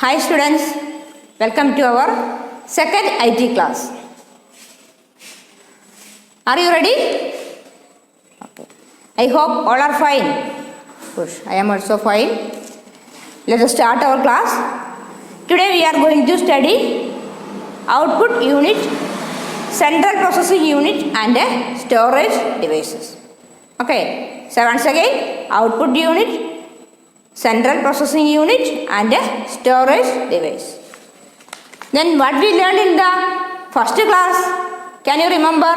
Hi students, welcome to our second IT class. Are you ready? Okay. I hope all are fine. Good. I am also fine. Let us start our class. Today we are going to study output unit, central processing unit and storage devices. Okay. So once again, output unit, central processing unit and storage device. Then what we learned in the first class? Can you remember?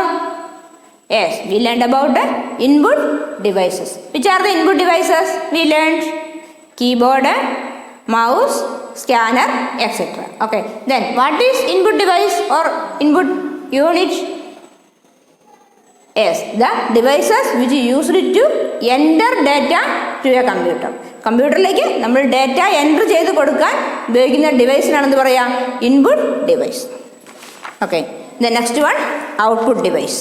Yes, we learned about the input devices. Which are the input devices? We learned keyboard, mouse, scanner, etc. Okay. Then what is input device or input unit? Yes, the devices which is used to enter data to a computer. കമ്പ്യൂട്ടറിലേക്ക് നമ്മൾ data enter ചെയ്ത് കൊടുക്കാൻ ഉപയോഗിക്കുന്ന ഡിവൈസിനാണെന്ന് പറയാം input device. Okay, the next one output device.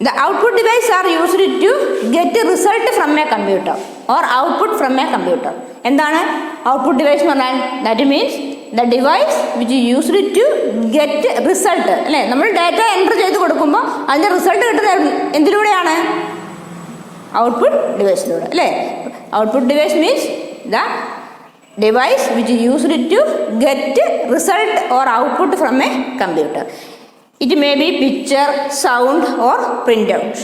The output device are used to get a result from a computer or output from a computer. എന്താണ് output device എന്ന് പറഞ്ഞാൽ? That means the device which used to get result. അല്ലേ, നമ്മൾ data enter ചെയ്ത് കൊടുക്കുമ്പോൾ അതിൻ്റെ result കിട്ടുന്നത് എന്തിലൂടെയാണ്? Output ഡിവൈസിലൂടെ. അല്ലേ, output device means the device which used to get result or output from a computer. It may be picture, sound or printout.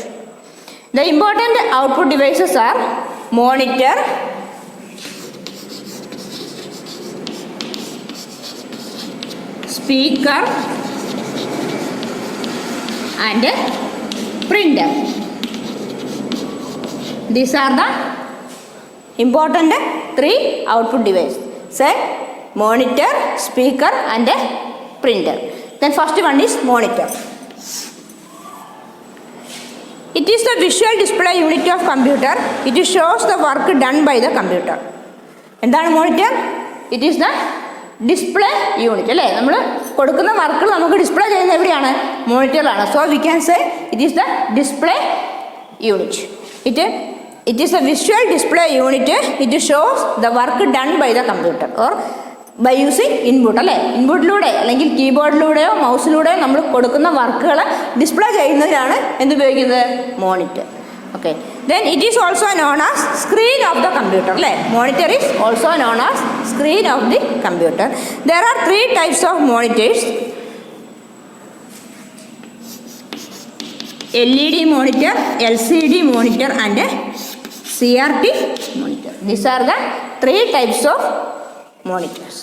The important output devices are monitor, speaker and printer. These are the important three output devices. Say monitor, speaker and printer. Then first one is monitor. It is the visual display unit of computer. It shows the work done by the computer. എന്താണ് monitor? It is the display unit. അല്ലേ, നമ്മൾ കൊടുക്കുന്ന വർക്കുകൾ നമുക്ക് display ചെയ്യുന്നത് എവിടെയാണ്? മോണിറ്ററിലാണ്. So we can say it is the display unit. It is the visual display unit. It shows the work done by the computer or by using input. അല്ലേ, ഇൻപുട്ടിലൂടെ അല്ലെങ്കിൽ കീബോർഡിലൂടെയോ മൗസിലൂടെയോ നമ്മൾ കൊടുക്കുന്ന വർക്കുകൾ ഡിസ്പ്ലേ ചെയ്യുന്നതിനാണ് എന്തുപയോഗിക്കുന്നത്? Monitor. Okay, then it is also known as screen of the computer. അല്ലേ, monitor is also known as screen of the computer. There are three types of monitors: LED monitor, LCD monitor and CRT monitor. These are the three types of monitors.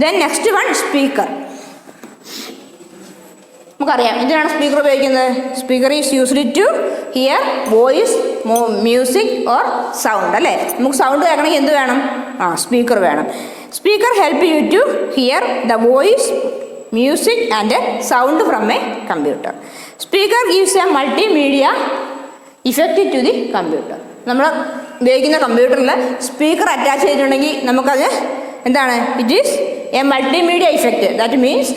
Then next one, speaker. നമുക്കറിയാം എന്തിനാണ് speaker ഉപയോഗിക്കുന്നത്? Speaker is used to hear voice, music or sound. അല്ലേ, നമുക്ക് sound കേൾക്കണമെങ്കിൽ എന്ത് വേണം? Speaker വേണം. Speaker help you to hear the voice, music and sound from a computer. Speaker gives a multimedia effect to the computer. നമ്മൾ ഉപയോഗിക്കുന്ന കമ്പ്യൂട്ടറിൽ speaker attach ചെയ്തിട്ടുണ്ടെങ്കിൽ നമുക്കത് എന്താണ്? It is a multimedia effect. That means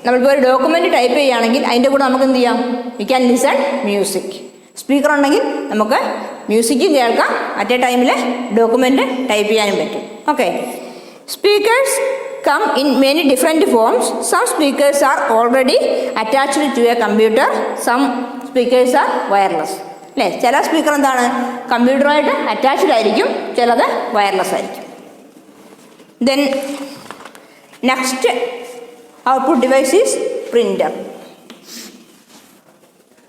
നമ്മളിപ്പോൾ ഒരു document type ചെയ്യുകയാണെങ്കിൽ അതിൻ്റെ കൂടെ നമുക്ക് എന്ത് ചെയ്യാം? We can listen music. സ്പീക്കർ ഉണ്ടെങ്കിൽ നമുക്ക് മ്യൂസിക്കും കേൾക്കാം, അറ്റ് എ ടൈമിൽ ഡോക്യുമെൻ്റ് ടൈപ്പ് ചെയ്യാനും പറ്റും. Okay, speakers come in many different forms. Some speakers are already attached to a computer, some speakers are wireless. അല്ലേ, ചില സ്പീക്കർ എന്താണ്? കമ്പ്യൂട്ടറുമായിട്ട് അറ്റാച്ച്ഡ് ആയിരിക്കും, ചിലത് വയർലെസ് ആയിരിക്കും. Then next output device is printer.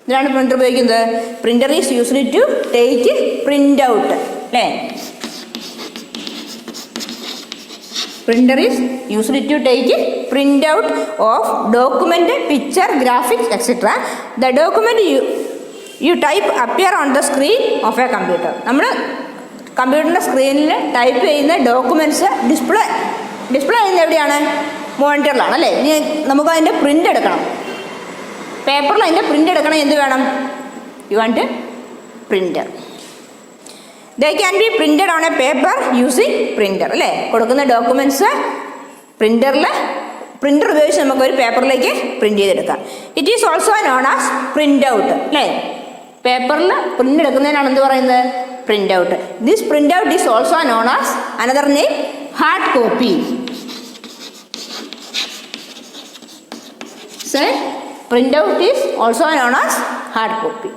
ഇതിനാണ് പ്രിൻ്റർ ഉപയോഗിക്കുന്നത്. Printer is used to take print out. അല്ലേ, printer is used to take print out of document, picture, graphics etcetera. The document you type appear on the screen of a computer. നമ്മൾ കമ്പ്യൂട്ടറിൻ്റെ സ്ക്രീനിൽ type ചെയ്യുന്ന documents display ചെയ്യുന്നത് എവിടെയാണ്? മോണിറ്ററിലാണ്. അല്ലേ, ഇനി നമുക്കതിൻ്റെ പ്രിൻ്റ് എടുക്കണം. പേപ്പറിൽ അതിൻ്റെ പ്രിൻ്റ് എടുക്കണം. എന്ത് വേണം? You want printer. They can be printed on A paper using printer. അല്ലേ, കൊടുക്കുന്ന ഡോക്യുമെൻറ്റ്സ് പ്രിൻ്റർ ഉപയോഗിച്ച് നമുക്കൊരു പേപ്പറിലേക്ക് പ്രിൻ്റ് ചെയ്തെടുക്കാം. It is also known as print out. അല്ലേ, പേപ്പറിൽ പ്രിൻ്റ് എടുക്കുന്നതിനാണ് എന്ത് പറയുന്നത്? printout. This printout is also known as another name hard copy. So printout is also known as hard copy.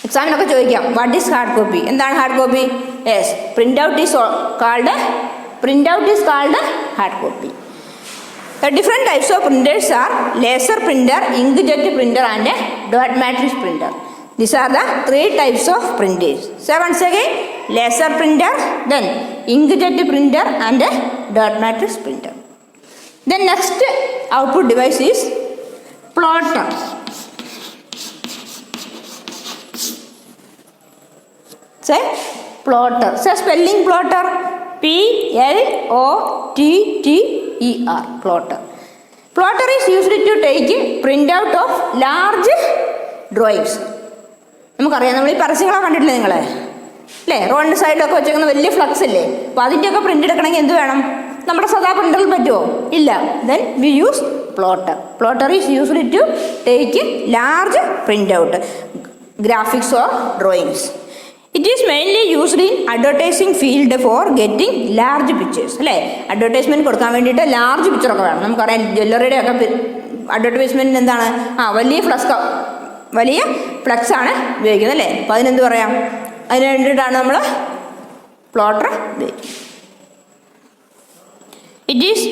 എക്സാമിനൊക്കെ ചോദിക്കാം വാട്ട് ഈസ് ഹാർഡ് കോപ്പി, എന്താണ് hard copy? Yes, print out is called hard copy. The different types of printers are laser printer, inkjet printer and dot matrix printer. These are the three types of printers. So once again, laser printer, then inkjet printer and dot matrix printer. The next output device is plotter. Say plotter. Say spelling plotter. Plotter. Plotter. Plotter is used to take printout of large drawings. നമുക്കറിയാം, നമ്മൾ ഈ പരസ്യങ്ങളൊക്കെ കണ്ടിട്ടില്ലേ നിങ്ങൾ അല്ലേ? റോഡിൻ്റെ സൈഡിലൊക്കെ വെച്ചേക്കുന്ന വലിയ ഫ്ലക്സ് ഇല്ലേ? അപ്പോൾ അതിൻ്റെയൊക്കെ പ്രിൻ്റ് എടുക്കണമെങ്കിൽ എന്ത് വേണം? നമ്മുടെ സദാ പ്രിൻ്ററിൽ പറ്റുമോ? ഇല്ല. Then we use plotter. Plotter is used to take large print out graphics or drawings. It is mainly used in advertising field for getting large pictures. അല്ലേ? അഡ്വർടൈസ്മെൻറ്റ് കൊടുക്കാൻ വേണ്ടിയിട്ട് ലാർജ് പിക്ചറൊക്കെ വേണം. നമുക്കറിയാം ജ്വല്ലറിയുടെ ഒക്കെ അഡ്വർടൈസ്മെൻറ്റിന് എന്താണ്? വലിയ ഫ്ലക്സ് ആണ് ഉപയോഗിക്കുന്നത് അല്ലേ? അപ്പോൾ അതിനെന്ത് പറയാം? അതിന് വേണ്ടിയിട്ടാണ് നമ്മൾ പ്ലോട്ടർ ഉപയോഗിക്കുന്നത്. It is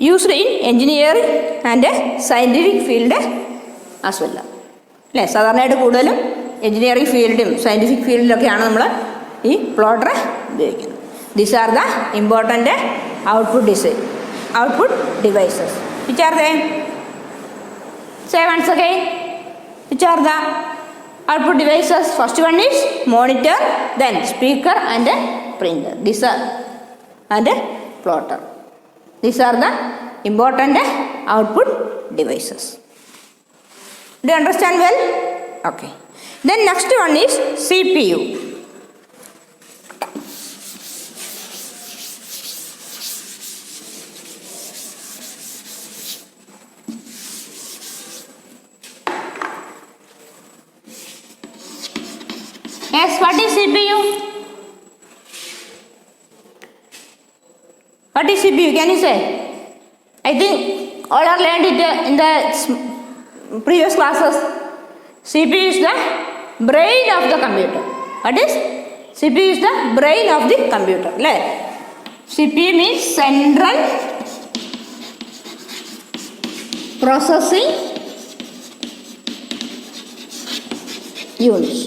used in engineering and scientific field as well. അല്ലേ? സാധാരണയായിട്ട് കൂടുതലും എൻജിനീയറിംഗ് ഫീൽഡും സയൻറ്റിഫിക് ഫീൽഡിലൊക്കെയാണ് നമ്മൾ ഈ പ്ലോട്ടർ ഉപയോഗിക്കുന്നത്. These are the important output devices. Which are they? Say once again. Which are the output devices? First one is monitor, then speaker and printer. These are and plotter. These are the important output devices. Do you understand well? Okay. Then next one is CPU. Yes, what is CPU? What is CPU? Can you say? I think all are learned it in the previous classes. CPU is the brain of the computer. What is? CPU is the brain of the computer. CPU means Central Processing Unit.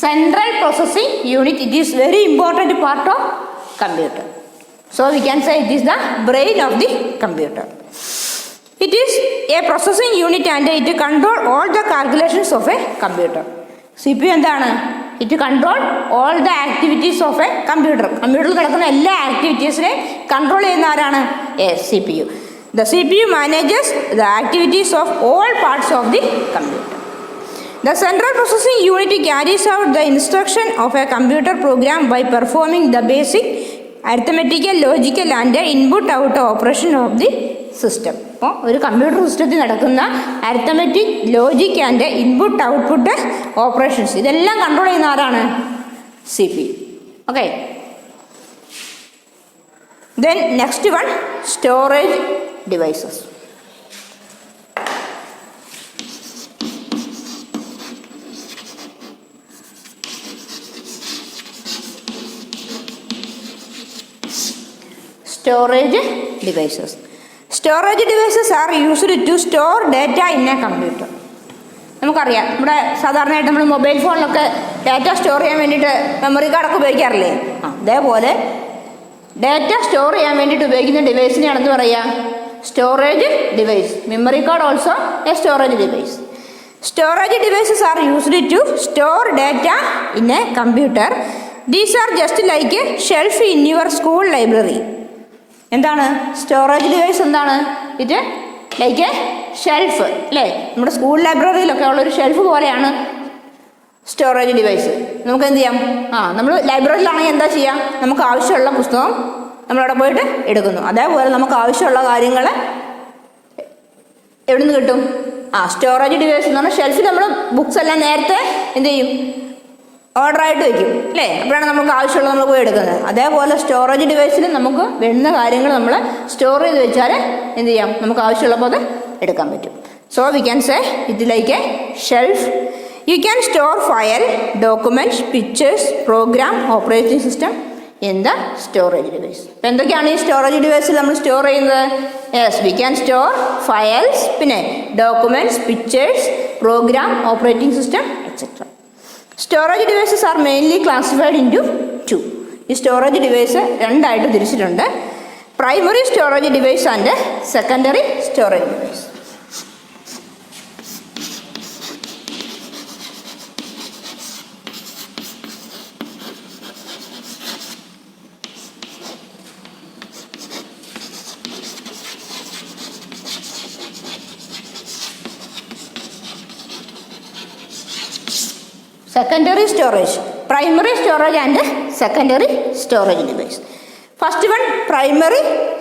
Central Processing Unit. It is very important part of computer. So we can say it is the brain of the computer. It is a processing unit and it control all the calculations of a computer. CPU എന്താണ്? It control all the activities of a computer. കമ്പ്യൂട്ടറിൽ നടക്കുന്ന എല്ലാ ആക്ടിവിറ്റീസിനെയും control ചെയ്യുന്ന ആരാണ്? CPU. The CPU manages the activities of all parts of the computer. The central processing unit carries out the instruction of a computer program by performing the basic arithmetical, logical and input-out operation of the system. അപ്പോൾ ഒരു computer സിസ്റ്റത്തിൽ നടക്കുന്ന arithmetic, logic and input output operations ഇതെല്ലാം control ചെയ്യുന്ന ആരാണ്? CPU. Okay. Then next one storage devices. Storage devices. Storage devices are used to store data in a computer. നമുക്കറിയാം, നമ്മുടെ സാധാരണയായിട്ട് നമ്മൾ മൊബൈൽ ഫോണിലൊക്കെ ഡാറ്റ സ്റ്റോർ ചെയ്യാൻ വേണ്ടിയിട്ട് മെമ്മറി കാർഡൊക്കെ ഉപയോഗിക്കാറില്ലേ? അതേപോലെ ഡാറ്റ സ്റ്റോർ ചെയ്യാൻ വേണ്ടിയിട്ട് ഉപയോഗിക്കുന്ന ഡിവൈസിനെയാണെന്ന് പറയുക storage device. Memory card also A storage device. Storage devices are used to store data in a computer. These are just like a shelf in your school library. എന്താണ് storage device? എന്താണ് ഇത്? Like a shelf അല്ലേ? നമ്മുടെ school ലൈബ്രറിയിലൊക്കെ ഉള്ളൊരു shelf പോലെയാണ് storage device. നമുക്ക് എന്ത് ചെയ്യാം? നമ്മൾ ലൈബ്രറിയിലാണെങ്കിൽ എന്താ ചെയ്യാം? നമുക്ക് ആവശ്യമുള്ള പുസ്തകം നമ്മളവിടെ പോയിട്ട് എടുക്കുന്നു. അതേപോലെ നമുക്ക് ആവശ്യമുള്ള കാര്യങ്ങൾ എവിടെ നിന്ന് കിട്ടും? സ്റ്റോറേജ് ഡിവൈസ് എന്ന് പറഞ്ഞാൽ ഷെൽഫിൽ നമ്മൾ ബുക്സ് എല്ലാം നേരത്തെ എന്ത് ചെയ്യും? ഓർഡറായിട്ട് വയ്ക്കും അല്ലേ? അപ്പോഴാണ് നമുക്ക് ആവശ്യമുള്ളത് നമ്മൾ പോയി എടുക്കുന്നത്. അതേപോലെ സ്റ്റോറേജ് ഡിവൈസിൽ നമുക്ക് വേണ്ടുന്ന കാര്യങ്ങൾ നമ്മൾ സ്റ്റോർ ചെയ്ത് വെച്ചാൽ എന്ത് ചെയ്യാം, നമുക്ക് ആവശ്യമുള്ളപ്പോൾ അത് എടുക്കാൻ പറ്റും. So we can say it like a shelf. You can store file, documents, pictures, program, operating system in the storage device. ഇപ്പം എന്തൊക്കെയാണ് ഈ സ്റ്റോറേജ് ഡിവൈസിൽ നമ്മൾ സ്റ്റോർ ചെയ്യുന്നത്? Yes, we can store files, പിന്നെ documents, pictures, program, operating system etcetera. Storage devices are mainly classified into 2. ഈ സ്റ്റോറേജ് ഡിവൈസ് രണ്ടായിട്ട് തിരിച്ചിട്ടുണ്ട്: primary storage device and secondary storage device. Secondary storage, primary storage and secondary storage device. First one, primary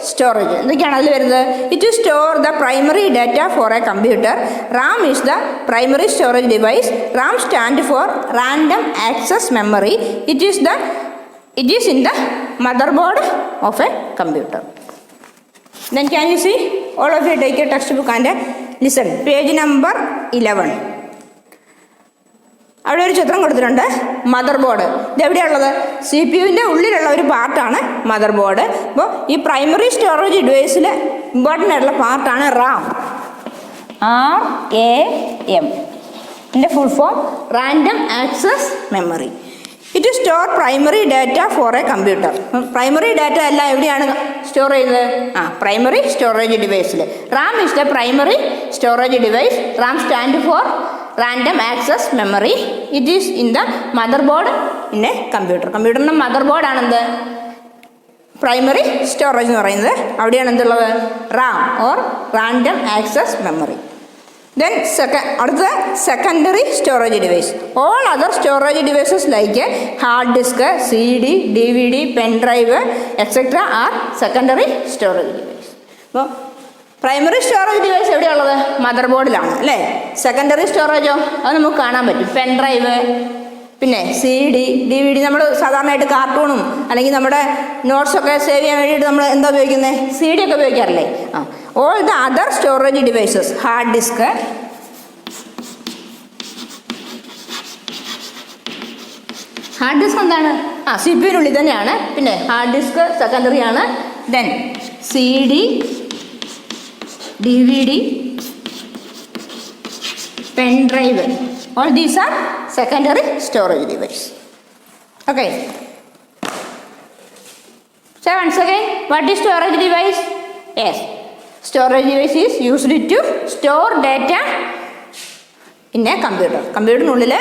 storage. എന്തൊക്കെയാണ് അതിൽ വരുന്നത്? It is store the primary data for a computer. RAM is the primary storage device. RAM stand for random access memory. It is in the motherboard of a computer. Then can you see? All of you take a textbook and listen. Page number 11. അവിടെ ഒരു ചിത്രം കൊടുത്തിട്ടുണ്ട്, mother board. ഇതെവിടെയുള്ളത്? CPU-വിൻ്റെ ഉള്ളിലുള്ള ഒരു പാർട്ടാണ് mother board. അപ്പോൾ ഈ primary storage ഡിവൈസിൽ important ആയിട്ടുള്ള പാർട്ടാണ് RAM. RAM. ഇതിൻ്റെ full form random access memory. It store primary data for a computer. Primary data എല്ലാം എവിടെയാണ് സ്റ്റോർ ചെയ്യുന്നത്? പ്രൈമറി സ്റ്റോറേജ് ഡിവൈസിൽ. RAM is the primary storage device. RAM stand for random access memory. It is in the motherboard in a computer. കമ്പ്യൂട്ടറിൻ്റെ mother ബോർഡാണ് എന്ത്? Primary storage എന്ന് പറയുന്നത്. അവിടെയാണ് എന്തുള്ളത്? RAM or random access memory. Then അടുത്ത secondary storage device. All other storage devices like hard disk, CD, DVD, pen drive etcetera are secondary storage device. അപ്പോൾ primary storage device എവിടെയുള്ളത്? Mother ബോർഡിലാണ് അല്ലേ? Secondary സ്റ്റോറേജോ അത് നമുക്ക് കാണാൻ പറ്റും. പെൻ ഡ്രൈവ്, പിന്നെ CD, DVD. നമ്മൾ സാധാരണയായിട്ട് കാർട്ടൂണും അല്ലെങ്കിൽ നമ്മുടെ നോട്ട്സൊക്കെ സേവ് ചെയ്യാൻ വേണ്ടിയിട്ട് നമ്മൾ എന്താ ഉപയോഗിക്കുന്നത്? CD ഒക്കെ ഉപയോഗിക്കാറില്ലേ? All the other storage devices, hard disk, എന്താണ്? CPU-നുള്ളിൽ തന്നെയാണ്. പിന്നെ ഹാർഡ് ഡിസ്ക് സെക്കൻഡറി ആണ്. Then CD, DVD, pen drive, all these are secondary storage device. Okay, so once again, what is storage device? Yes, storage device is used to store data in a computer. കമ്പ്യൂട്ടറിനുള്ളിൽ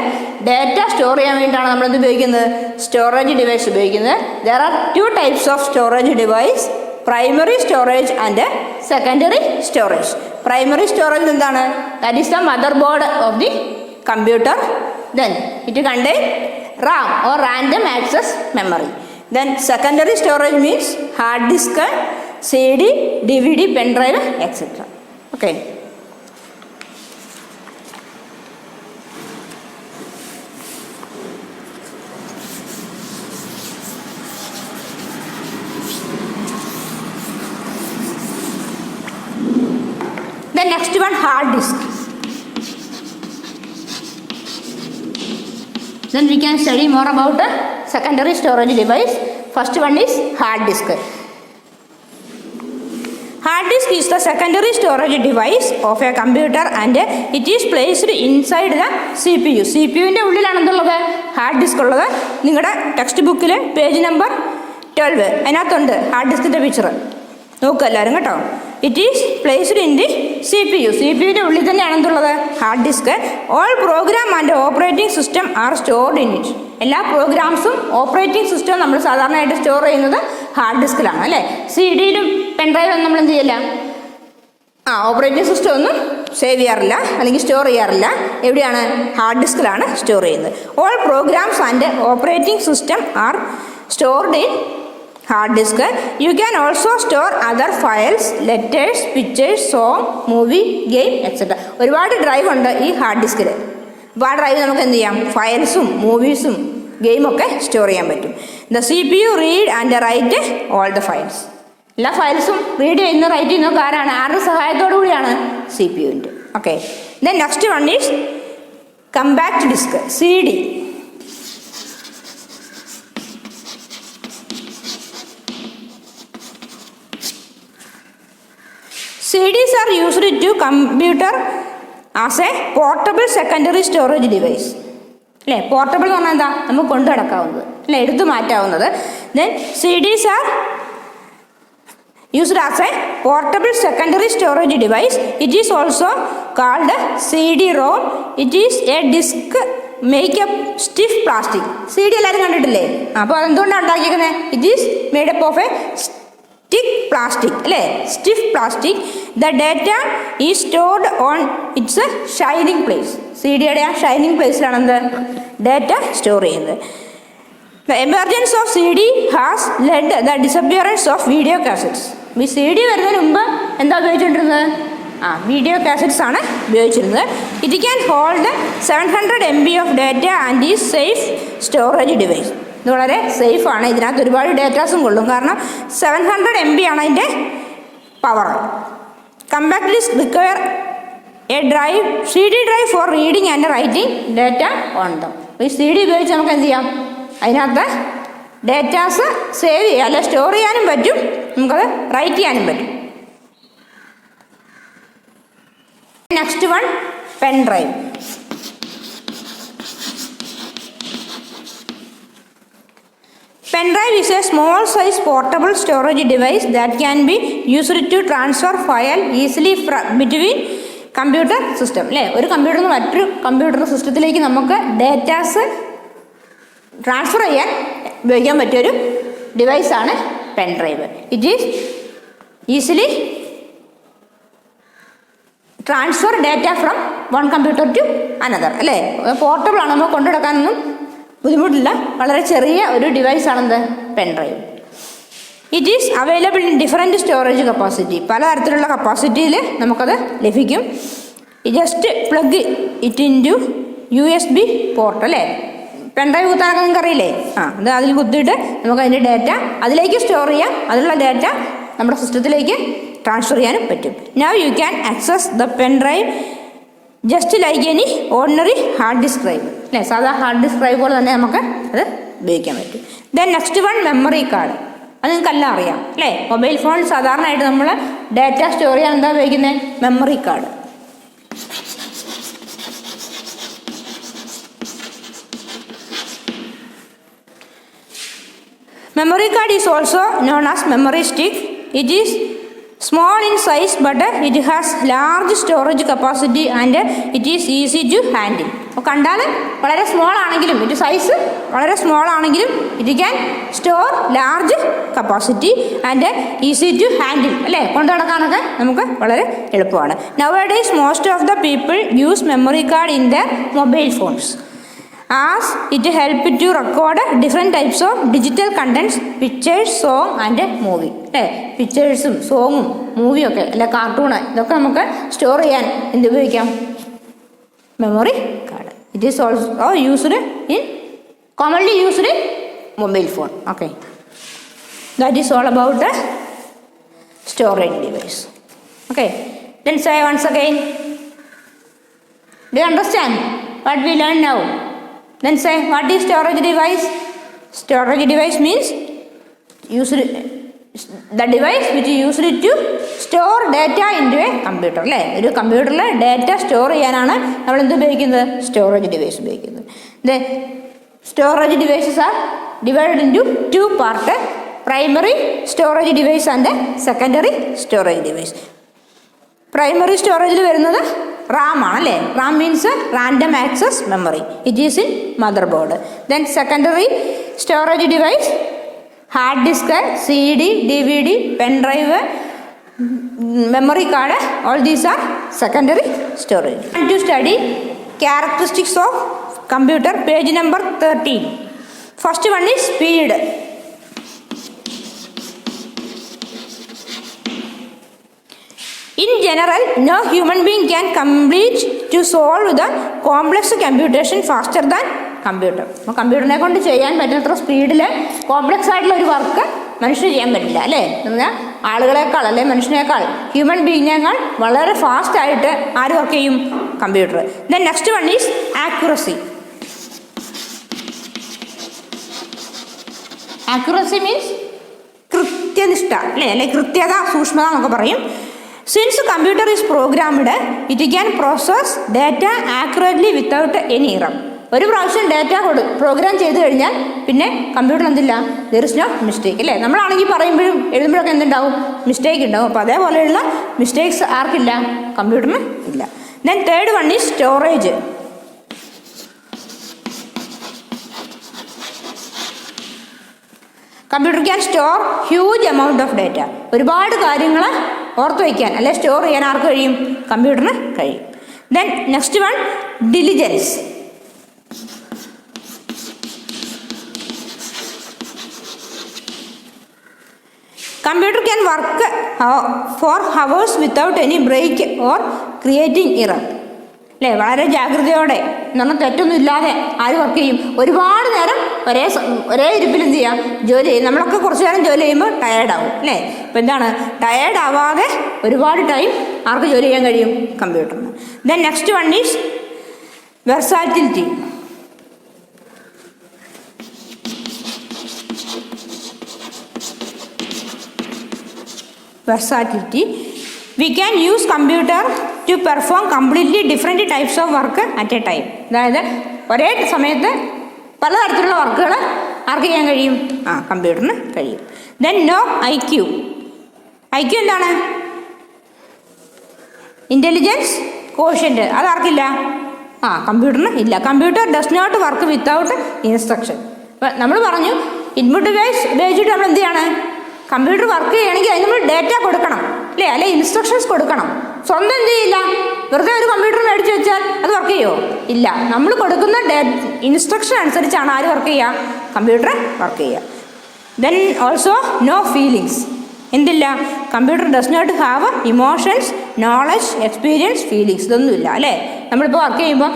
data store ചെയ്യാൻ വേണ്ടിയിട്ടാണ് നമ്മളത് ഉപയോഗിക്കുന്നത്, storage device ഉപയോഗിക്കുന്നത്. There are 2 types of storage device: primary storage and secondary storage. Primary storage എന്താണ്? That is the motherboard of the computer. Then it contain RAM or random access memory. Then secondary storage means hard disk, CD, DVD, pen drive, etc. Okay. The next one, hard disk. Then we can study more about the secondary storage device. First one is hard disk. Hard disk is the secondary storage device of a computer and it is placed inside the CPU. CPU-ൻ്റെ ഉള്ളിലാണ് എന്തുള്ളത്? Hard disk ഉള്ളത്. നിങ്ങളുടെ text ബുക്കിൽ page number 12 അതിനകത്തുണ്ട് hard ഡിസ്കിൻ്റെ picture. നോക്കുക എല്ലാവരും കേട്ടോ. It is placed in the CPU. CPU-ൻ്റെ ഉള്ളിൽ തന്നെയാണ് എന്തുള്ളത്? Hard disk. All program and operating system are stored in it. എല്ലാ പ്രോഗ്രാംസും ഓപ്പറേറ്റിംഗ് സിസ്റ്റവും നമ്മൾ സാധാരണയായിട്ട് സ്റ്റോർ ചെയ്യുന്നത് ഹാർഡ് ഡിസ്കിലാണ് അല്ലേ? CD-യിലും പെൻ ഡ്രൈവിലും നമ്മൾ എന്ത് ചെയ്യില്ല, ഓപ്പറേറ്റിംഗ് സിസ്റ്റം ഒന്നും സേവ് ചെയ്യാറില്ല അല്ലെങ്കിൽ സ്റ്റോർ ചെയ്യാറില്ല. എവിടെയാണ്? ഹാർഡ് ഡിസ്കിലാണ് സ്റ്റോർ ചെയ്യുന്നത്. All programs and operating system are stored in hard disk. You can also store other files, letters, pictures, song, movie, game, etc. ഒരുപാട് ഡ്രൈവ് ഉണ്ട് ഈ ഹാർഡ് ഡിസ്കിൽ. അപ്പോൾ ആ ഡ്രൈവ് നമുക്ക് എന്ത് ചെയ്യാം? ഫയൽസും മൂവീസും ഗെയിമൊക്കെ സ്റ്റോർ ചെയ്യാൻ പറ്റും. The CPU read and write all the files. എല്ലാ ഫയൽസും റീഡ് ചെയ്യുന്ന റൈറ്റ് ചെയ്യുന്നൊക്കെ ആരാണ്? ആരുടെ സഹായത്തോടു കൂടിയാണ്? CPUവിൻ്റെ. Okay. Then next one is compact disc, CD. CDs are used to computer as a portable secondary storage device. അല്ലേ? പോർട്ടബിൾ എന്ന് പറഞ്ഞാൽ എന്താ? നമുക്ക് കൊണ്ടു നടക്കാവുന്നത്, അല്ലേ? എടുത്തു മാറ്റാവുന്നത്. ദെൻ CDs are used as a portable secondary storage device. It is also called CD-ROM. It is a disk make up stiff plastic. CD എല്ലാവരും കണ്ടിട്ടില്ലേ? അപ്പോൾ അതെന്തുകൊണ്ടാണ് ഉണ്ടാക്കിയിരിക്കുന്നത്? It is made up of a stiff plastic, അല്ലേ? Stiff plastic. The data is stored on its shining place. CDയുടെ ആ shining പ്ലേസിലാണ് എന്ത് ഡേറ്റ സ്റ്റോർ ചെയ്യുന്നത്. The emergence of CD has led the disappearance of video cassettes. ഈ CD വരുന്നതിന് മുമ്പ് എന്താ ഉപയോഗിച്ചുകൊണ്ടിരുന്നത്? വീഡിയോ കാസറ്റ്സ് ആണ് ഉപയോഗിച്ചിരുന്നത്. It can hold 700 MB of data and is safe storage device. ഇത് വളരെ സേഫാണ്. ഇതിനകത്ത് ഒരുപാട് ഡേറ്റാസും കൊള്ളും. കാരണം 700 MB ആണ് അതിൻ്റെ power. Compact disk require a drive CD drive for reading and writing data on them. ഈ CD ഉപയോഗിച്ച് നമുക്ക് എന്ത് ചെയ്യാം? അതിനകത്ത് ഡേറ്റാസ് സേവ് ചെയ്യാം, അല്ലെ സ്റ്റോർ ചെയ്യാനും പറ്റും, നമുക്കത് റൈറ്റ് ചെയ്യാനും പറ്റും. Next one pen drive. Pen drive is a small size portable storage device that can be used to transfer file easily between computer system. അല്ലേ? ഒരു കമ്പ്യൂട്ടറിൽ നിന്ന് മറ്റൊരു കമ്പ്യൂട്ടർ സിസ്റ്റത്തിലേക്ക് നമുക്ക് ഡേറ്റാസ് ട്രാൻസ്ഫർ ചെയ്യാൻ ഉപയോഗിക്കാൻ പറ്റിയൊരു ഡിവൈസാണ് pen drive. It is easily transfer data from one computer to another. അല്ലേ? പോർട്ടബിൾ ആണ്, നമുക്ക് കൊണ്ടുനടക്കാനൊന്നും ബുദ്ധിമുട്ടില്ല. വളരെ ചെറിയ ഒരു ഡിവൈസാണെന്ത് pen drive. It is available in different storage capacity. പലതരത്തിലുള്ള കപ്പാസിറ്റിയിൽ നമുക്കത് ലഭിക്കും. Just plug it in to USB port. അല്ലേ? പെൻ ഡ്രൈവ് കുത്താനൊക്കെ നിങ്ങൾക്ക് അറിയില്ലേ? അത് അതിൽ കുത്തിയിട്ട് നമുക്ക് അതിൻ്റെ ഡേറ്റ അതിലേക്ക് സ്റ്റോർ ചെയ്യാം. അതിലുള്ള ഡേറ്റ നമ്മുടെ സിസ്റ്റത്തിലേക്ക് ട്രാൻസ്ഫർ ചെയ്യാനും പറ്റും. Now you can access the pen drive just like any ordinary hard disk drive. അല്ലേ? സാധാ ഹാർഡ് ഡിസ്ക് ഡ്രൈവ് പോലെ തന്നെ നമുക്ക് അത് ഉപയോഗിക്കാൻ പറ്റും. Then next one memory card. അത് നിങ്ങൾക്കെല്ലാം അറിയാം, അല്ലേ? മൊബൈൽ ഫോണിൽ സാധാരണയായിട്ട് നമ്മൾ ഡേറ്റ സ്റ്റോർ ചെയ്യാൻ എന്താ ഉപയോഗിക്കുന്നത്? Memory card. Memory card is also known as memory stick. It is small in size but it has large storage capacity and it is easy to handle. അപ്പോൾ കണ്ടാൽ വളരെ സ്മോൾ ആണെങ്കിലും ഇതിൻ്റെ സൈസ് വളരെ small ആണെങ്കിലും it can store large capacity and easy to handle. അല്ലേ? കൊണ്ടു നടക്കാനൊക്കെ നമുക്ക് വളരെ എളുപ്പമാണ്. Nowadays most of the people use memory card in their mobile phones as it help to record different types of digital contents, pictures, song and movie. അല്ലേ? പിക്ചേഴ്സും സോങ്ങും മൂവിയും ഒക്കെ, അല്ലെ cartoon, ഇതൊക്കെ നമുക്ക് സ്റ്റോർ ചെയ്യാൻ എന്ത് ഉപയോഗിക്കാം? Memory card. It is also used in commonly used in mobile phone. Okay, that is all about the storage device. Okay, then say once again, do you understand what we learned now? Then say, what is storage device? Storage device means the device which is used to store data into a computer. അല്ലേ? ഒരു കമ്പ്യൂട്ടറിൽ data store ചെയ്യാനാണ് നമ്മൾ എന്ത് ഉപയോഗിക്കുന്നത്? Storage device ഉപയോഗിക്കുന്നത്. The storage devices are divided into two parts: primary storage device and secondary storage device. Primary സ്റ്റോറേജിൽ വരുന്നത് റാം ആണ്, അല്ലേ? RAM means random access memory. It is in mother board. Then secondary storage device hard disk, CD, DVD, pen drive, memory card. All these are secondary storage. To study characteristics of computer, page number 13. First one is speed. In general, no human being can complete to solve the complex computation faster than computer. അപ്പോൾ കമ്പ്യൂട്ടറിനെ കൊണ്ട് ചെയ്യാൻ പറ്റുന്നത്ര സ്പീഡിൽ complex ആയിട്ടുള്ള ഒരു work മനുഷ്യന് ചെയ്യാൻ പറ്റില്ല അല്ലേ. എന്ന് പറഞ്ഞാൽ ആളുകളെക്കാൾ അല്ലെ മനുഷ്യനേക്കാൾ ഹ്യൂമൻ ബീങ്ങിനേക്കാൾ വളരെ ഫാസ്റ്റായിട്ട് ആര് വർക്ക് ചെയ്യും? Computer. Then next one is accuracy. Accuracy means കൃത്യനിഷ്ഠ അല്ലെ കൃത്യത, സൂക്ഷ്മത എന്നൊക്കെ പറയും. Since computer is programmed it can process data accurately without any error. ഒരു പ്രാവശ്യം ഡാറ്റ പ്രോഗ്രാം ചെയ്ത് കഴിഞ്ഞാൽ പിന്നെ കമ്പ്യൂട്ടർ എന്തില്ല, ദർ ഇസ് നോ മിസ്റ്റേക്ക് അല്ലേ. നമ്മളാണെങ്കിൽ പറയുമ്പോഴും എഴുതുമ്പോഴൊക്കെ എന്തുണ്ടാവും? മിസ്റ്റേക്ക് ഉണ്ടാവും. അപ്പോൾ അതേപോലെയുള്ള മിസ്റ്റേക്സ് ആർക്കില്ല? കമ്പ്യൂട്ടറിന് ഇല്ല. Then third one is storage. Computer can store huge amount of data. ഒരുപാട് കാര്യങ്ങൾ ഓർത്ത് വയ്ക്കാൻ അല്ലെ സ്റ്റോർ ചെയ്യാൻ ആർക്ക് കഴിയും? കമ്പ്യൂട്ടറിന് കഴിയും. Then next one diligence. Computer can work for hours without any break or creating error അല്ലേ. വളരെ ജാഗ്രതയോടെ എന്ന് പറഞ്ഞാൽ തെറ്റൊന്നും ഇല്ലാതെ ആര് വർക്ക് ചെയ്യും? ഒരുപാട് നേരം ഒരേ ഇരിപ്പിൽ എന്ത് ചെയ്യാം? ജോലി ചെയ്യും. നമ്മളൊക്കെ കുറച്ച് നേരം ജോലി ചെയ്യുമ്പോൾ ടയേർഡാവും അല്ലേ. അപ്പോൾ എന്താണ്? ടയേർഡ് ആവാതെ ഒരുപാട് ടൈം ആർക്ക് ജോലി ചെയ്യാൻ കഴിയും? കമ്പ്യൂട്ടറിന്. Then next one is versatility. Versatility. We can use computer to perform completely different types of work at a time. അതായത് ഒരേ സമയത്ത് പലതരത്തിലുള്ള വർക്കുകൾ ആർക്ക് ചെയ്യാൻ കഴിയും? കമ്പ്യൂട്ടറിന് കഴിയും. Then no IQ. IQ എന്താണ്? Intelligence quotient. അതാർക്കില്ല? കമ്പ്യൂട്ടറിന് ഇല്ല. Computer does not work without instruction. അപ്പം നമ്മൾ പറഞ്ഞു ഇൻപുട്ട് ഡിവൈസ് ഉപയോഗിച്ചിട്ട് നമ്മൾ എന്ത് ചെയ്യാണ്? കമ്പ്യൂട്ടർ വർക്ക് ചെയ്യണമെങ്കിൽ അതിന് നമ്മൾ ഡേറ്റ കൊടുക്കണം അല്ലേ ഇൻസ്ട്രക്ഷൻസ് കൊടുക്കണം. സ്വന്തം എന്ത് ചെയ്യില്ല, വെറുതെ ഒരു കമ്പ്യൂട്ടർ മേടിച്ച് വെച്ചാൽ അത് വർക്ക് ചെയ്യുമോ? ഇല്ല. നമ്മൾ കൊടുക്കുന്ന ഇൻസ്ട്രക്ഷൻ അനുസരിച്ചാണ് ആര് വർക്ക് ചെയ്യുക? കമ്പ്യൂട്ടർ വർക്ക് ചെയ്യുക. Then also no feelings. എന്തില്ല? Computer does not have emotions, knowledge, experience, feelings. ഇതൊന്നുമില്ല അല്ലേ. നമ്മളിപ്പോൾ വർക്ക് ചെയ്യുമ്പോൾ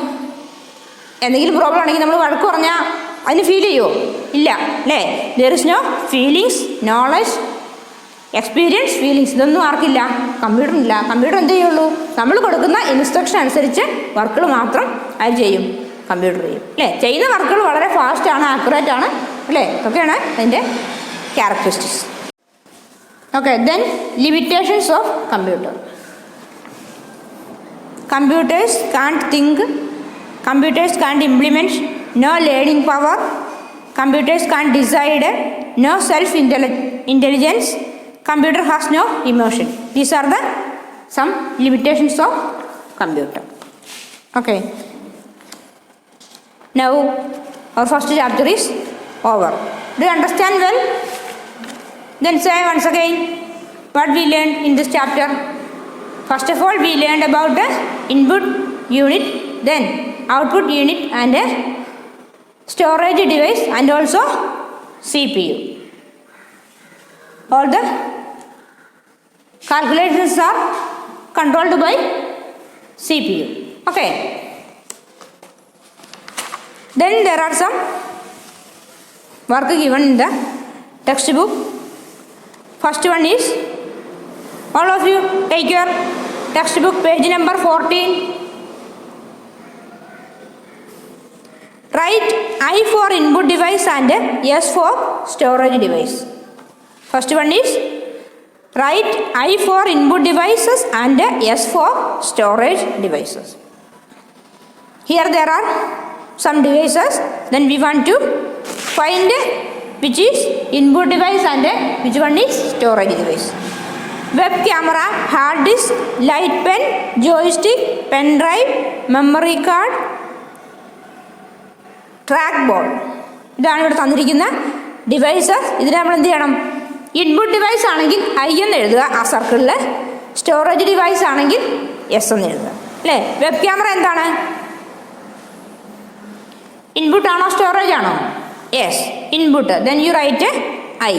എന്തെങ്കിലും പ്രോബ്ലം ആണെങ്കിൽ നമ്മൾ വഴക്ക് പറഞ്ഞാൽ അതിന് ഫീൽ ചെയ്യുമോ? ഇല്ല അല്ലേ. There is no feelings, knowledge, experience, feelings. ഇതൊന്നും ആർക്കില്ല? കമ്പ്യൂട്ടറിനില്ല. കമ്പ്യൂട്ടർ എന്ത് ചെയ്യുള്ളൂ? നമ്മൾ കൊടുക്കുന്ന ഇൻസ്ട്രക്ഷൻ അനുസരിച്ച് വർക്കുകൾ മാത്രം അത് ചെയ്യും, കമ്പ്യൂട്ടർ ചെയ്യും അല്ലേ. ചെയ്യുന്ന വർക്കുകൾ വളരെ ഫാസ്റ്റാണ്, ആക്യുറേറ്റ് ആണ് അല്ലേ. ഇതൊക്കെയാണ് അതിൻ്റെ characteristics. Okay. Then limitations of computer. Computers can't think. Computers can't implement. No learning power. Computers can't decide. No self-intelligence. Computer has no emotion. These are the some limitations of computer. Okay. Now our first chapter is over. Do you understand well? Then say once again what we learned in this chapter. First of all, we learned about the input unit, then output unit and a storage device and also CPU. All the calculations are controlled by CPU. Okay. Then there are some work given in the textbook. First one is, all of you take your textbook page number 14. Write I for input device and S for storage device. First one is write I for input devices and S for storage devices. Here there are some devices. Then we want to find which is input device and which one is storage device. Web camera, hard disk, light pen, joystick, pen drive, memory card, track board. ഇതാണ് ഇവിടെ തന്നിരിക്കുന്ന devices. ഇതിന് നമ്മൾ എന്ത് ചെയ്യണം? Input device ആണെങ്കിൽ I എന്ന് എഴുതുക ആ സർക്കിളിൽ. സ്റ്റോറേജ് ഡിവൈസ് ആണെങ്കിൽ S എന്ന് എഴുതുക അല്ലേ. വെബ് ക്യാമറ എന്താണ്? ഇൻപുട്ട് ആണോ സ്റ്റോറേജ് ആണോ? Yes, input. Then you write I.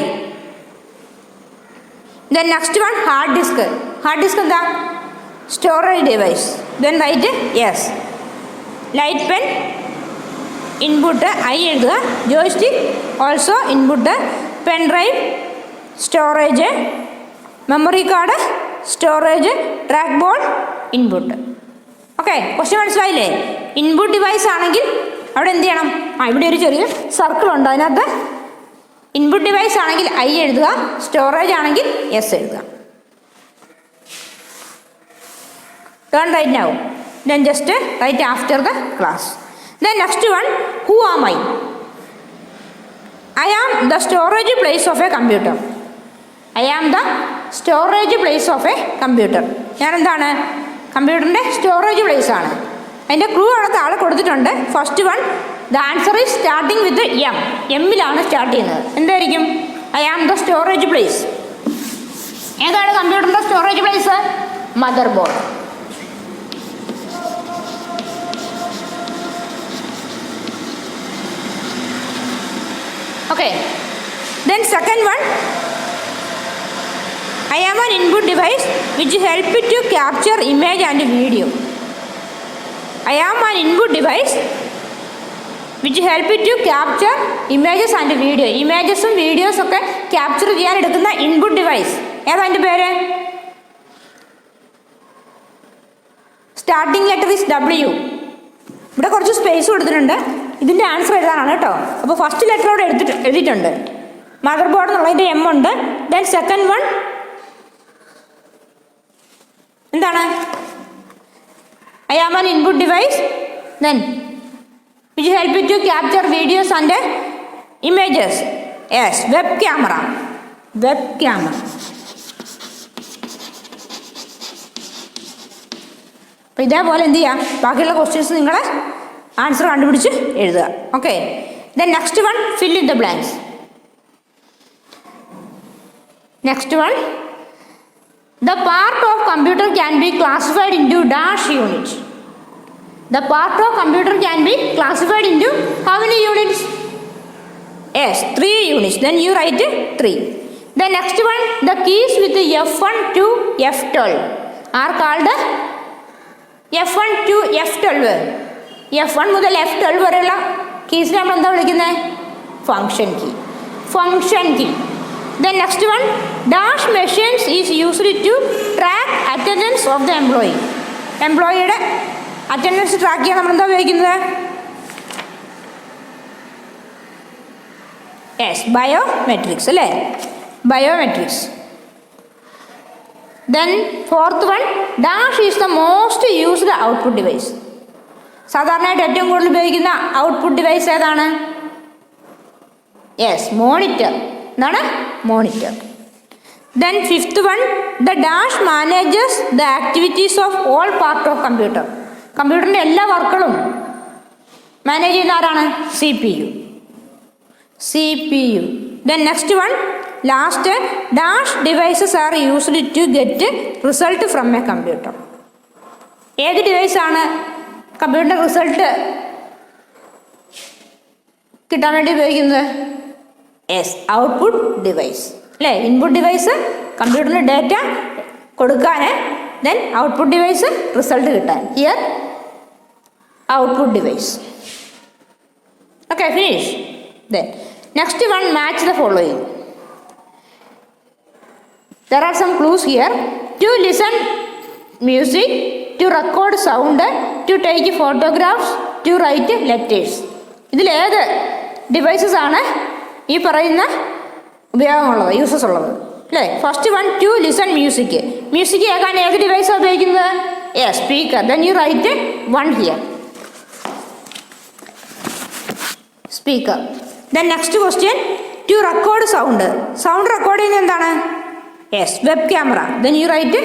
Then next one hard disk. Hard disk എന്താ? Storage device. Then right yes. Light pen input I എഴുതുക. Joystick also input. Pen drive storage. Memory card storage. Track board input. Okay, question മനസ്സിലായില്ലേ? Input device ആണെങ്കിൽ അവിടെ എന്ത് ചെയ്യണം? ഇവിടെ ഒരു ചെറിയ സർക്കിൾ ഉണ്ട്, അതിനകത്ത് ഇൻപുട്ട് ഡിവൈസ് ആണെങ്കിൽ ഐ എഴുതുക, സ്റ്റോറേജ് ആണെങ്കിൽ എസ് എഴുതുക. Turn right now. Then just write after the class. Then next one, who am I? I am the storage place of a computer. I am the storage place of a computer. ഞാൻ എന്താണ്? കമ്പ്യൂട്ടറിൻ്റെ storage place ആണ്. അതിൻ്റെ clue അവിടെ താഴെ കൊടുത്തിട്ടുണ്ട്. First one, the answer is starting with M. എമ്മിലാണ് start ചെയ്യുന്നത്. എന്തായിരിക്കും? I am the storage place. ഏതാണ് കമ്പ്യൂട്ടറിൻ്റെ storage place? Mother board. Okay, then second one, I am an input device which help to capture image and video. I am an input device which help to capture images and video. ഇമേജസും വീഡിയോസും ഒക്കെ capture ചെയ്യാൻ എടുക്കുന്ന input device ഏതാ എൻ്റെ പേര്? Starting letter is W. ഇവിടെ കുറച്ച് space കൊടുത്തിട്ടുണ്ട്. ഇതിൻ്റെ ആൻസർ എഴുതാനാണ് കേട്ടോ. അപ്പോൾ ഫസ്റ്റ് ലെറ്റർ അവിടെ എഴുതിയിട്ടുണ്ട്. മദർ ബോർഡ് എന്നുള്ളതിൻ്റെ എം ഉണ്ട്. ദെൻ സെക്കൻഡ് വൺ എന്താണ്? I am an input device then which help to capture videos and images. Yes, web camera. Web camera. അപ്പോൾ ഇതേപോലെ എന്ത് ചെയ്യാം? ബാക്കിയുള്ള ക്വസ്റ്റ്യൻസ് നിങ്ങൾ ആൻസർ കണ്ടുപിടിച്ച് എഴുതുക. Okay, then next one, fill in the blanks. Next one, the part of computer can be classified into dash unit. The part of computer can be classified into how many units? Yes, 3 units. Then you write 3. The next one, the keys with F1 to F12 are called F1 to F12. F1 മുതൽ F12 വരെയുള്ള കീസിനെ നമ്മൾ എന്താ വിളിക്കുന്നത്? Function key. Function key. Then next one, dash machines is used to track attendance of the employee. എംപ്ലോയിയുടെ attendance track ചെയ്യാൻ നമ്മൾ എന്താ ഉപയോഗിക്കുന്നത്? യെസ്, ബയോമെട്രിക്സ് അല്ലേ? Biometrics. Then fourth one, dash is the most used output device. സാധാരണയായിട്ട് ഏറ്റവും കൂടുതൽ ഉപയോഗിക്കുന്ന ഔട്ട്പുട്ട് ഡിവൈസ് ഏതാണ്? Yes, monitor. എന്താണ്? Monitor. Then fifth one, the dash manages the activities of all part of computer. കമ്പ്യൂട്ടറിൻ്റെ എല്ലാ വർക്കുകളും മാനേജ് ചെയ്യുന്ന ആരാണ്? CPU. CPU. Then next one, last, dash devices are used to get result from a computer. ഏത് device ആണ് കമ്പ്യൂട്ടറിൻ്റെ result കിട്ടാൻ വേണ്ടി ഉപയോഗിക്കുന്നത്? യെസ്, ഔട്ട്പുട്ട് ഡിവൈസ് അല്ലേ? ഇൻപുട്ട് ഡിവൈസ് കമ്പ്യൂട്ടറിന് ഡേറ്റ കൊടുക്കാൻ, ദെൻ ഔട്ട്പുട്ട് ഡിവൈസ് റിസൾട്ട് കിട്ടാൻ. Here output device. Okay, finish. Then next one, match the following. There are some clues here. To listen music, to record sound, to take photographs, to write letters. ഇതിൽ ഏത് devices ആണ് ഈ പറയുന്ന ഉപയോഗമുള്ളത്, uses ഉള്ളത് അല്ലേ? First one, to listen music. Music കേൾക്കാൻ ഏത് ഡിവൈസാണ് ഉപയോഗിക്കുന്നത്? Yes, speaker. Then you write 1 here. Speaker. Then next question, to record sound. Sound record ചെയ്യുന്നത് എന്താണ്? Yes, web camera. Then you write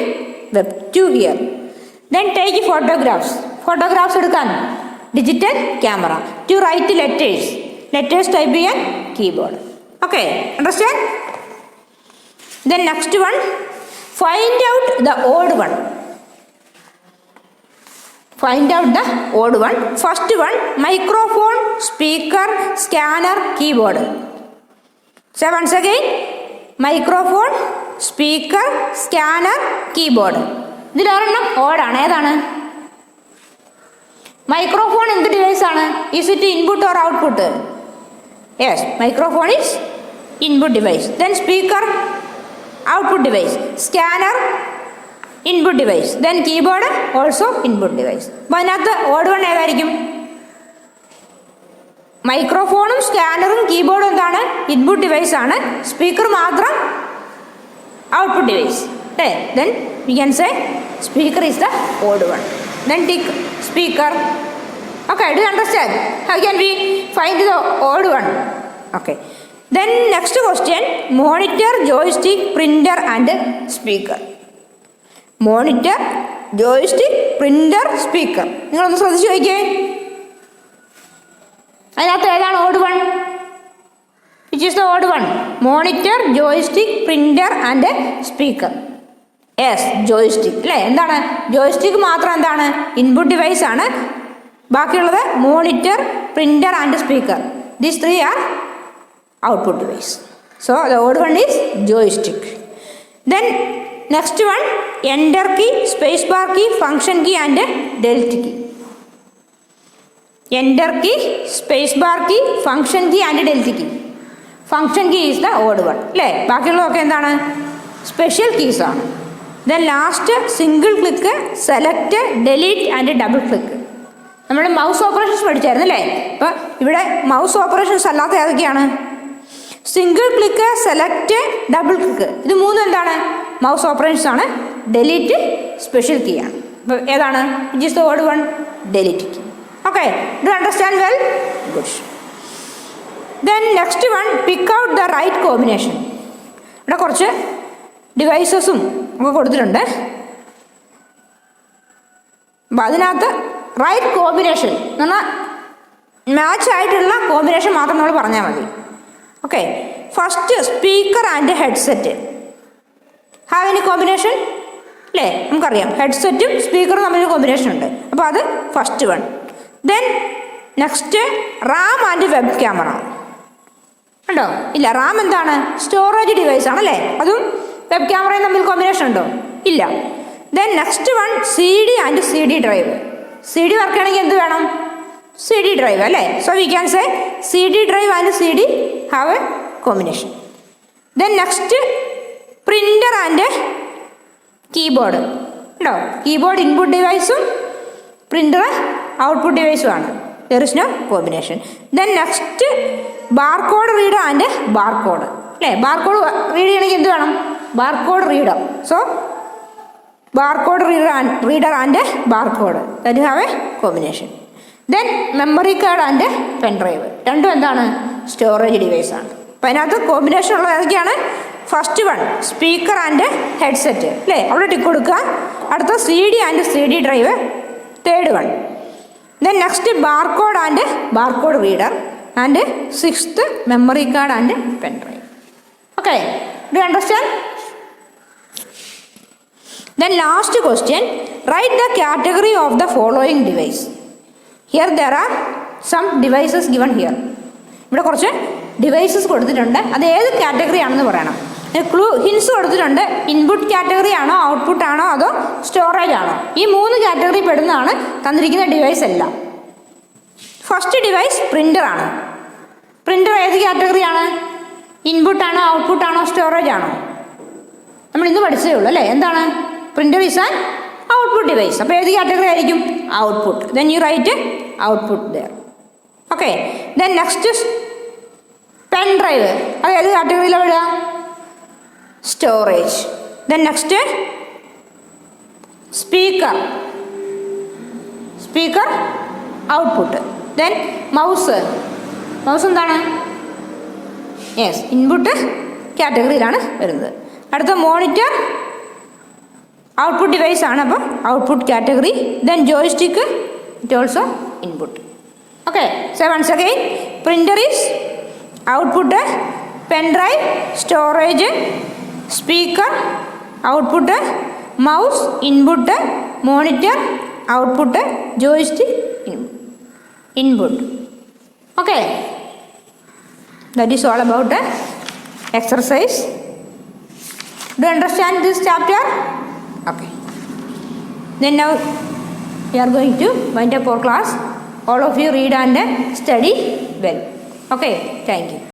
web 2 here. Then take photographs. Photographs എടുക്കാൻ digital camera. To write letters. Letters type ചെയ്യാൻ keyboard. Okay, understand? Then next one, find out the odd one. Find out the odd one. First one, microphone, speaker, scanner, keyboard. Say once again, microphone, speaker, scanner, keyboard. ഇതിൽ ഒരെണ്ണം odd ആണ്. ഏതാണ്? Microphone എന്ത് device ആണ്? Is it input or output? Yes, microphone is input device. Then speaker output device. Scanner input device. Then keyboard also input device. അപ്പോൾ അതിനകത്ത് odd one ഏതായിരിക്കും? മൈക്രോഫോണും സ്കാനറും കീബോർഡും എന്താണ്? ഇൻപുട്ട് ഡിവൈസ് ആണ്. സ്പീക്കർ മാത്രം ഔട്ട്പുട്ട് ഡിവൈസ്. അല്ലേ? Then we can say speaker is the odd one. Then tick speaker. Okay, do you understand? How can we find the odd one? Okay. Then next question, monitor, joystick, printer and speaker. Monitor, joystick, printer, speaker. നിങ്ങളൊന്ന് ശ്രദ്ധിച്ചു നോക്കിയേ. അതിനകത്ത് ഏതാണ് odd one? Which is the odd one? Monitor, joystick, printer and speaker. യെസ്, joystick അല്ലേ? എന്താണ് joystick മാത്രം? എന്താണ് ഇൻപുട്ട് ഡിവൈസ് ആണ്. ബാക്കിയുള്ളത് monitor, printer and speaker. These three are output device. So the odd one is joystick. Then next one, enter key, space bar key, function key and delete key. Enter key, space bar key, function key and delete key. Function key is the odd one അല്ലേ? ബാക്കിയുള്ളതൊക്കെ എന്താണ്? Special keys ആണ്. Then last single click, select, delete and double click. നമ്മൾ mouse operations പഠിച്ചായിരുന്നു അല്ലേ? അപ്പോൾ ഇവിടെ mouse operations അല്ലാത്ത ഏതൊക്കെയാണ്? Single click, select, double click. ഇത് മൂന്നും എന്താണ്? മൗസ് ഓപ്പറേഷൻസ് ആണ്. ഡെലീറ്റ് സ്പെഷ്യൽ കീ ആണ്. അപ്പോൾ ഏതാണ്? Which is the odd one? Delete key. Okay, do understand well? Good. Then next one, pick out the right combination. ഇവിടെ കുറച്ച് ഡിവൈസസും ഒക്കെ കൊടുത്തിട്ടുണ്ട്. അപ്പം അതിനകത്ത് റൈറ്റ് കോമ്പിനേഷൻ എന്ന് പറഞ്ഞാൽ മാച്ച് ആയിട്ടുള്ള കോമ്പിനേഷൻ മാത്രം നമ്മൾ പറഞ്ഞാൽ മതി. Okay, first speaker and headset. Have any combination? അല്ലേ? നമുക്കറിയാം ഹെഡ്സെറ്റും സ്പീക്കറും തമ്മിൽ കോമ്പിനേഷൻ ഉണ്ട്. അപ്പോൾ അത് first one. Then next, Ram and web camera. ഉണ്ടോ? ഇല്ല. റാം എന്താണ്? സ്റ്റോറേജ് ഡിവൈസ് ആണല്ലേ? അതും വെബ് ക്യാമറയും തമ്മിൽ കോമ്പിനേഷൻ ഉണ്ടോ? ഇല്ല. Then next one, C D and C D drive. C D work ചെയ്യണമെങ്കിൽ എന്ത് വേണം? സി ഡി ഡ്രൈവ് അല്ലേ? So we can say C D drive and C D have a combination. Then next, printer and keyboard. ഉണ്ടോ? Keyboard input ഡിവൈസും printer output ഡിവൈസും ആണ്. There is no combination. Then next, barcode reader and barcode. അല്ലേ? Barcode read ചെയ്യണമെങ്കിൽ എന്ത് വേണം? Barcode reader. So barcode reader and barcode, that have a combination. Then memory card and pen drive. രണ്ടും എന്താണ്? Storage device ആണ്. അപ്പം അതിനകത്ത് combination ഉള്ളത് ഏതൊക്കെയാണ്? First one, speaker and headset അല്ലേ? അവിടെ ടിക്ക് കൊടുക്കുക. അടുത്ത C D and C D drive, third one. Then next, barcode and barcode reader and sixth, memory card and pen drive. Okay, do you understand? Then last question, write the category of the following device. Here there are some devices given here. ഇവിടെ കുറച്ച് devices കൊടുത്തിട്ടുണ്ട്. അത് ഏത് category ആണെന്ന് പറയണം. Hints കൊടുത്തിട്ടുണ്ട്. Input category ആണോ, output ആണോ, അതോ സ്റ്റോറേജ് ആണോ? ഈ മൂന്ന് കാറ്റഗറി പെടുന്നതാണ് തന്നിരിക്കുന്ന ഡിവൈസ് എല്ലാം. ഫസ്റ്റ് ഡിവൈസ് പ്രിൻ്റർ ആണ്. പ്രിൻ്റർ ഏത് കാറ്റഗറിയാണ്? ഇൻപുട്ടാണോ, ഔട്ട്പുട്ടാണോ, സ്റ്റോറേജ് ആണോ? നമ്മൾ ഇന്ന് പഠിച്ചതേ ഉള്ളൂ അല്ലേ? എന്താണ്? Printer is an output device. അപ്പോൾ ഏത് കാറ്റഗറി ആയിരിക്കും? Output. Then you write output there. Okay. Then next, pen drive. അത് ഏത് കാറ്റഗറിയിലാണ് വിടുക? Storage. Then next, speaker. Speaker output. Then mouse. Mouse എന്താണ്? യെസ്, ഇൻപുട്ട് കാറ്റഗറിയിലാണ് വരുന്നത്. അടുത്ത മോണിറ്റർ ഔട്ട്പുട്ട് ഡിവൈസ് ആണ്. അപ്പോൾ output category. Then joystick, it also input. Okay, so once again, printer is output, pen drive storage, speaker output, mouse input, monitor output, joystick input. Okay, that is all about the exercise. Do you understand this chapter? Okay. Then now we are going to wind up our class. All of you read and study well. Okay, thank you.